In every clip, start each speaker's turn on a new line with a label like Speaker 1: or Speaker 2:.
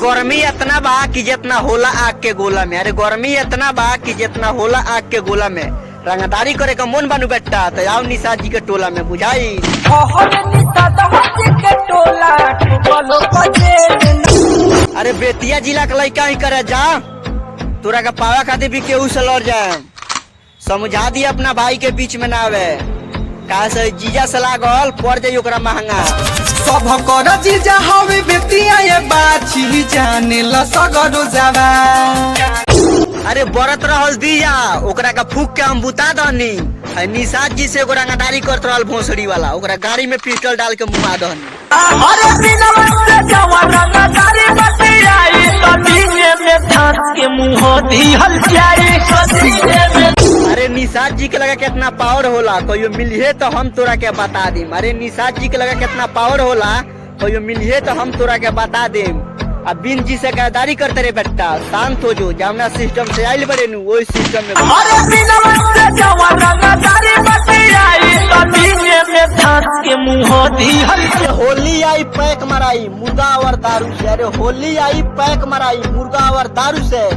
Speaker 1: गर्मी इतना बा कि जितना होला आग के गोला में। अरे गर्मी इतना बा कि जितना होला आग के गोला में। रंगदारी करे का मन बानू बेटा तो आओ निषाद जी के टोला में बुझाई। अरे बेतिया जिला का लड़का ही करे जा, तोरा का पावा खातिर भी केहू से लड़ जाए। समझा दी अपना भाई के बीच में ना आवे, कहा से जीजा से लागल पड़ जाई ओकरा महंगा।
Speaker 2: सब कर जीजा हवे बेतिया ये बाछी जाने ला सगरो जावा।
Speaker 1: अरे बरत रहल दिया ओकरा का फूक के हम बुता दहनी। निषाद जी से ओकरा रंगदारी करत रहल भोसड़ी वाला, ओकरा गाड़ी में पिस्टल डाल के मुआ दहनी।
Speaker 3: अरे बिनवा से जवान रंगदारी बतियाई कदीने में धान के मुंह दिहल जाई कदीने में।
Speaker 1: अरे निषाद जी के लगा कितना पावर होला, कोई मिलिए तो हम तोरा के बता देम। अरे निषाद जी के लगा कितना पावर होला, कोई मिलिए तो हम तोरा के बता देम। अब बिन जी से गद्दारी करते रे बेटा, शांत हो जो, जमुना सिस्टम से आइल बड़े नु वही सिस्टम में।
Speaker 3: अरे बिनवा से जवान रंगदारी बतियाई कदीने में धान के मुंह दिहल जाई।
Speaker 1: होली आई पैक मराई मुर्गा और दारू से। अरे होली आई पैक मराई मुर्गा और दारू से।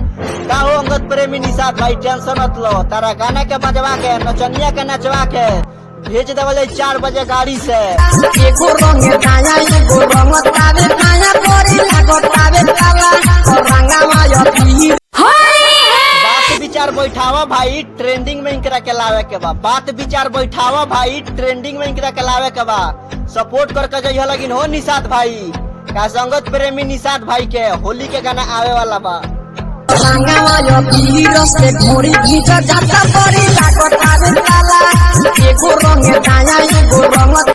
Speaker 1: का हो अंगद प्रेमी निषाद भाई टेंशन मत लो, तारा गाना के बजवा के नचनिया के नचवा के भेज देवल 4 बजे गाड़ी से।
Speaker 4: एगो रंग दाया एगो रंग तावे माया करे लागो तावे काला रंगा माया पी।
Speaker 1: बात विचार बैठावा भाई, ट्रेंडिंग में इनकरा के लावे के बा। बात विचार बैठावा भाई, ट्रेंडिंग में इनकरा के लावे के बा। सपोर्ट करके जइहा लगिन हो निषाद भाई, का संगत प्रेमी निषाद भाई के होली के गाना आवे वाला बा।
Speaker 4: रंगा माया पी रस से घोड़ी भीतर जाता पड़ी लागो तावे काला एगो रंग दाया एगो रंग